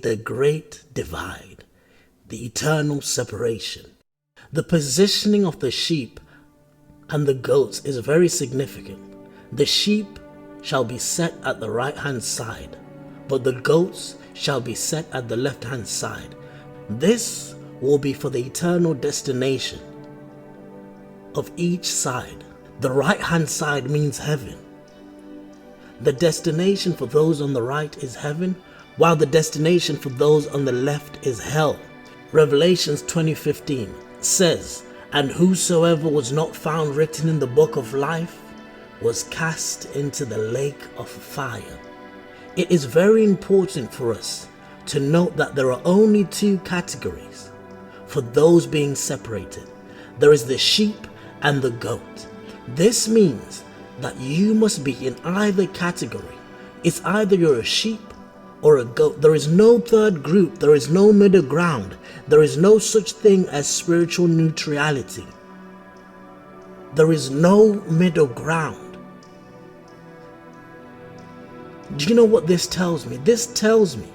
the great divide, the eternal separation. The positioning of the sheep and the goats is very significant. The sheep shall be set at the right-hand side, but the goats shall be set at the left-hand side. This will be for the eternal destination of each side. The right-hand side means heaven. The destination for those on the right is heaven, while the destination for those on the left is hell. Revelations 20:15 says, "And whosoever was not found written in the book of life was cast into the lake of fire." It is very important for us to note that there are only two categories for those being separated. There is the sheep and the goat. This means that you must be in either category. It's either you're a sheep or a goat. There is no third group. There is no middle ground. There is no such thing as spiritual neutrality. There is no middle ground. Do you know what this tells me? This tells me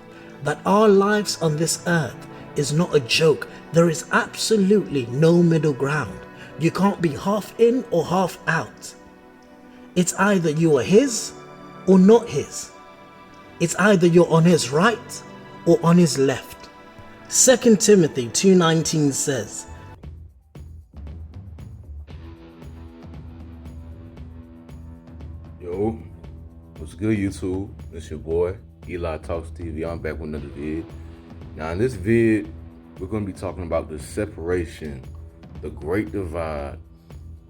that our lives on this earth is not a joke. There is absolutely no middle ground. You can't be half in or half out. It's either you are his or not his. It's either you're on his right or on his left. 2 Timothy 2:19 says, Yo, what's good YouTube? It's your boy, Eli Talks TV. I'm back with another vid. Now in this vid, we're going to be talking about the separation, the great divide,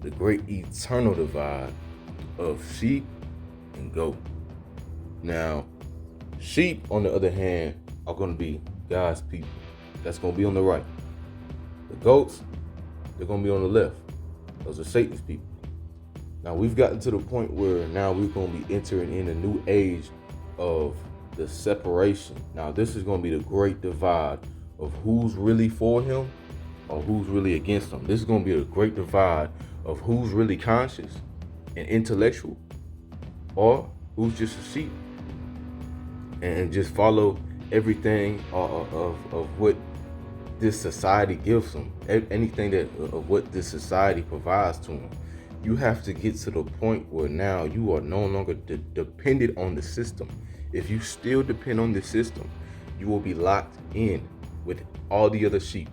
the great eternal divide of sheep and goat. Now, sheep, on the other hand, are going to be God's people. That's going to be on the right. The goats, they're going to be on the left. Those are Satan's people. Now, we've gotten to the point where now we're going to be entering in a new age of the separation. Now, this is going to be the great divide of who's really for him or who's really against him. This is going to be a great divide of who's really conscious and intellectual or who's just a sheep and just follow everything of what this society gives them, anything that of what this society provides to them. You have to get to the point where now you are no longer dependent on the system. If you still depend on the system, you will be locked in with all the other sheep,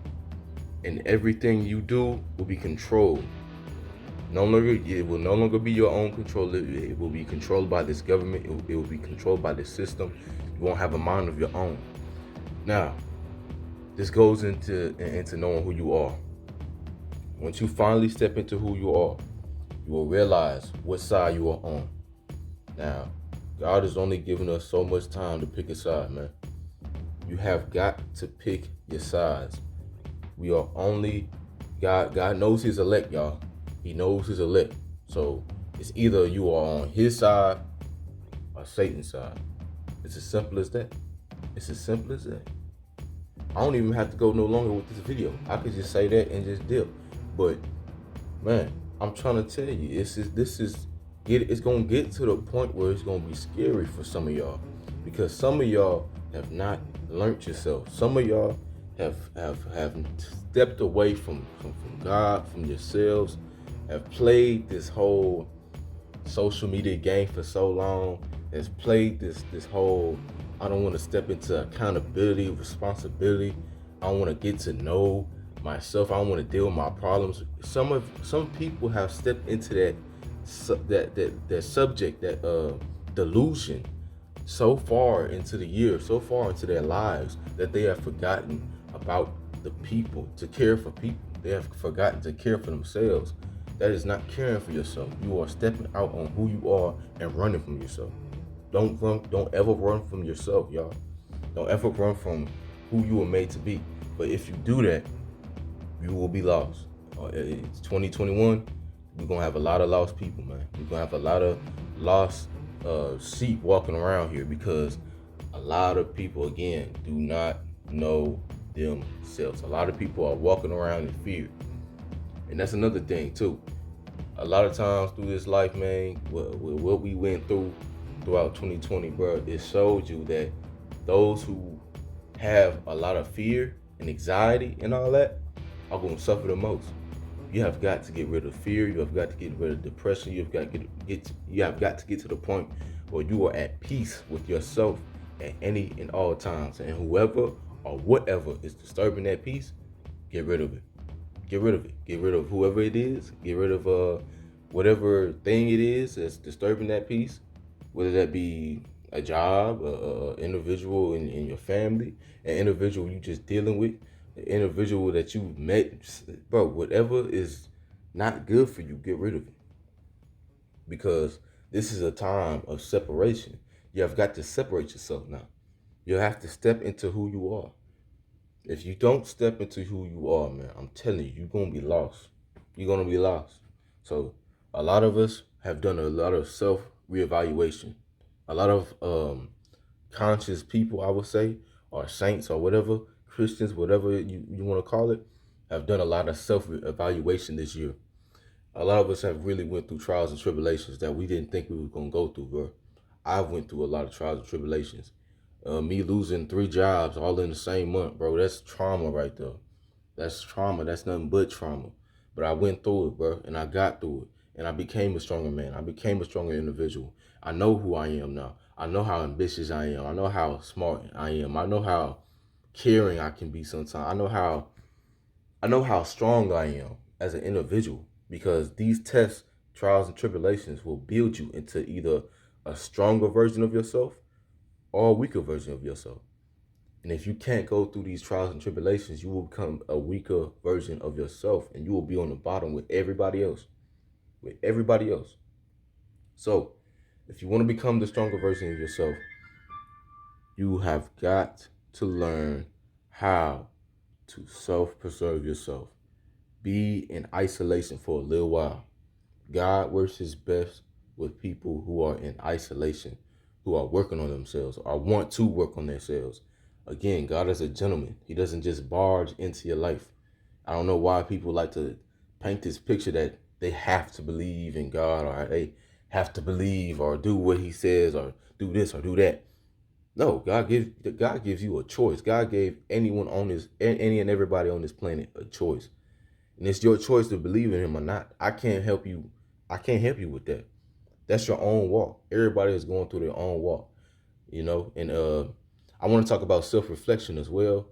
and everything you do will be controlled. It will no longer be your own control. It will be controlled by this government. It will be controlled by this system. You won't have a mind of your own. Now, this goes into knowing who you are. Once you finally step into who you are, you will realize what side you are on. Now, God has only given us so much time to pick a side, man. You have got to pick your sides. We are only, God knows his elect, y'all. He knows his elect. So it's either you are on his side or Satan's side. It's as simple as that. It's as simple as that. I don't even have to go no longer with this video. I could just say that and just dip. But man, I'm trying to tell you, it's gonna get to the point where it's gonna be scary for some of y'all, because some of y'all have not learned yourself. Some of y'all have stepped away from God, from yourselves, have played this whole social media game for so long, has played this whole, I don't want to step into accountability, responsibility. I don't want to get to know myself. I don't want to deal with my problems. Some people have stepped into that subject, that delusion, so far into the year, so far into their lives, that they have forgotten about the people, to care for people. They have forgotten to care for themselves. That is not caring for yourself. You are stepping out on who you are and running from yourself. Don't ever run from yourself, y'all. Don't ever run from who you were made to be. But if you do that, you will be lost. It's 2021. We're gonna have a lot of lost people, man. We're gonna have a lot of lost sheep walking around here, because a lot of people, again, do not know themselves. A lot of people are walking around in fear. And that's another thing too. A lot of times through this life, man, what we went throughout 2020, bro, it showed you that those who have a lot of fear and anxiety and all that are going to suffer the most. You have got to get rid of fear. You have got to get rid of depression. You have got to you have got to get to the point where you are at peace with yourself at any and all times. And whoever or whatever is disturbing that peace, get rid of it. Get rid of it. Get rid of whoever it is. Get rid of whatever thing it is that's disturbing that peace, whether that be a job, a individual in your family, an individual you just dealing with, an individual that you met, bro. Whatever is not good for you, get rid of it, because this is a time of separation. You have got to separate yourself now. You have to step into who you are. If you don't step into who you are, man, I'm telling you, you're gonna be lost. You're gonna be lost. So a lot of us have done a lot of self reevaluation. A lot of conscious people, I would say, or saints or whatever, Christians, whatever you want to call it, have done a lot of self evaluation this year. A lot of us have really went through trials and tribulations that we didn't think we were gonna go through, bro. I went through a lot of trials and tribulations. Me losing 3 jobs all in the same month, bro. That's trauma right there. That's trauma. That's nothing but trauma. But I went through it, bro, and I got through it, and I became a stronger man. I became a stronger individual. I know who I am now. I know how ambitious I am. I know how smart I am. I know how caring I can be sometimes. I know how strong I am as an individual, because these tests, trials, and tribulations will build you into either a stronger version of yourself or a weaker version of yourself. And if you can't go through these trials and tribulations, you will become a weaker version of yourself, and you will be on the bottom with everybody else. With everybody else. So, if you want to become the stronger version of yourself, you have got to learn how to self-preserve yourself. Be in isolation for a little while. God works his best with people who are in isolation, who are working on themselves or want to work on themselves. Again, God is a gentleman. He doesn't just barge into your life. I don't know why people like to paint this picture that they have to believe in God, or they have to believe or do what he says or do this or do that. No, God gives you a choice. God gave anyone on this, any and everybody on this planet, a choice. And it's your choice to believe in him or not. I can't help you. I can't help you with that. That's your own walk. Everybody is going through their own walk, you know. And I want to talk about self-reflection as well,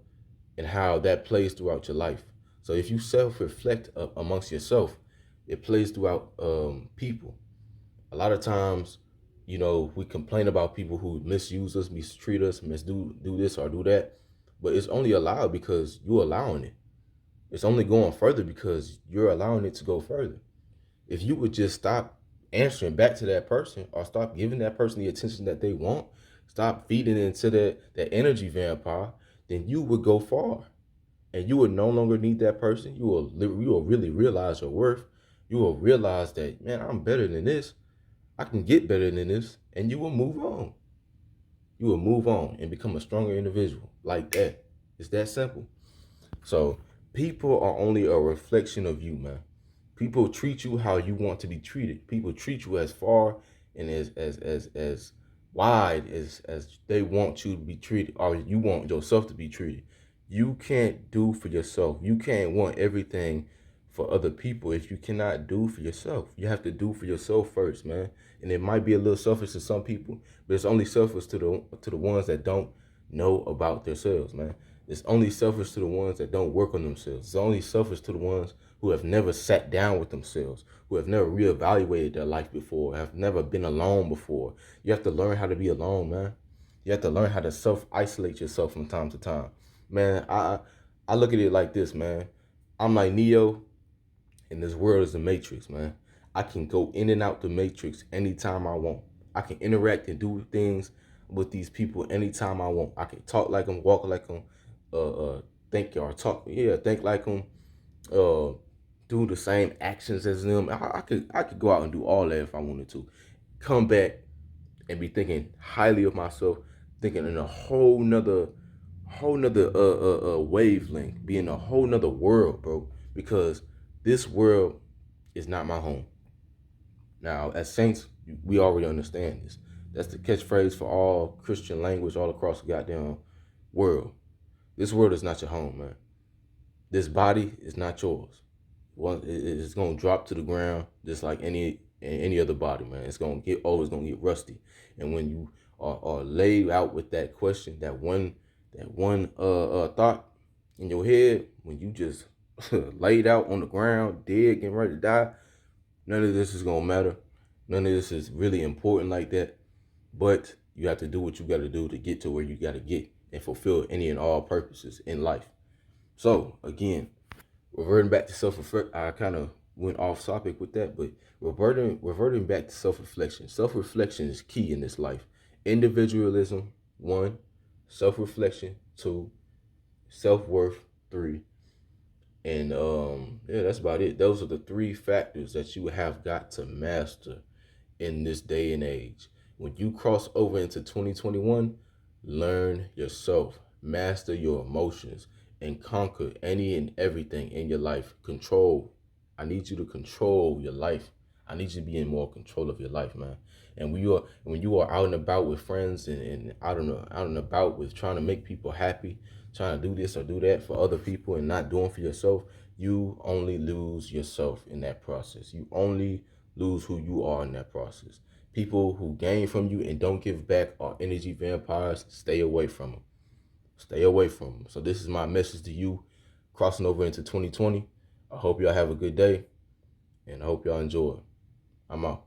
and how that plays throughout your life. So if you self-reflect amongst yourself, it plays throughout people. A lot of times, you know, we complain about people who misuse us, mistreat us, do this or do that, but it's only allowed because you're allowing it. It's only going further because you're allowing it to go further. If you would just stop answering back to that person, or stop giving that person the attention that they want, stop feeding into that energy vampire, then you would go far. And you would no longer need that person. You will really realize your worth. You will realize that, man, I'm better than this. I can get better than this. And you will move on. You will move on and become a stronger individual like that. It's that simple. So people are only a reflection of you, man. People treat you how you want to be treated. People treat you as far and as wide as they want you to be treated, or you want yourself to be treated. You can't do for yourself. You can't want everything for other people if you cannot do for yourself. You have to do for yourself first, man. And it might be a little selfish to some people, but it's only selfish to the ones that don't know about themselves, man. It's only selfish to the ones that don't work on themselves. It's only selfish to the ones who have never sat down with themselves, who have never reevaluated their life before, have never been alone before. You have to learn how to be alone, man. You have to learn how to self-isolate yourself from time to time. Man, I look at it like this, man. I'm like Neo, and this world is the Matrix, man. I can go in and out the Matrix anytime I want. I can interact and do things with these people anytime I want. I can talk like them, walk like them, think or talk, think like them, uh, do the same actions as them. I could go out and do all that if I wanted to. Come back and be thinking highly of myself, thinking in a whole nother wavelength, be in a whole nother world, bro. Because this world is not my home. Now, as saints, we already understand this. That's the catchphrase for all Christian language all across the goddamn world. This world is not your home, man. This body is not yours. It's gonna drop to the ground just like any other body, man. It's gonna get old. It's gonna get rusty. And when you are laid out with that question, that one thought in your head, when you just laid out on the ground, dead, getting ready to die, none of this is gonna matter. None of this is really important like that. But you have to do what you got to do to get to where you got to get and fulfill any and all purposes in life. So again, reverting back to self-reflection, I kind of went off topic with that, but reverting back to self-reflection. Self-reflection is key in this life. Individualism, 1. Self-reflection, 2. Self-worth, 3. And yeah, that's about it. Those are the 3 factors that you have got to master in this day and age. When you cross over into 2021, learn yourself, master your emotions, and conquer any and everything in your life. Control. I need you to control your life. I need you to be in more control of your life, man. And when you are out and about with friends and out and about with trying to make people happy, trying to do this or do that for other people and not doing for yourself, you only lose yourself in that process. You only lose who you are in that process. People who gain from you and don't give back are energy vampires. Stay away from them. Stay away from them. So this is my message to you crossing over into 2020. I hope y'all have a good day and I hope y'all enjoy. I'm out.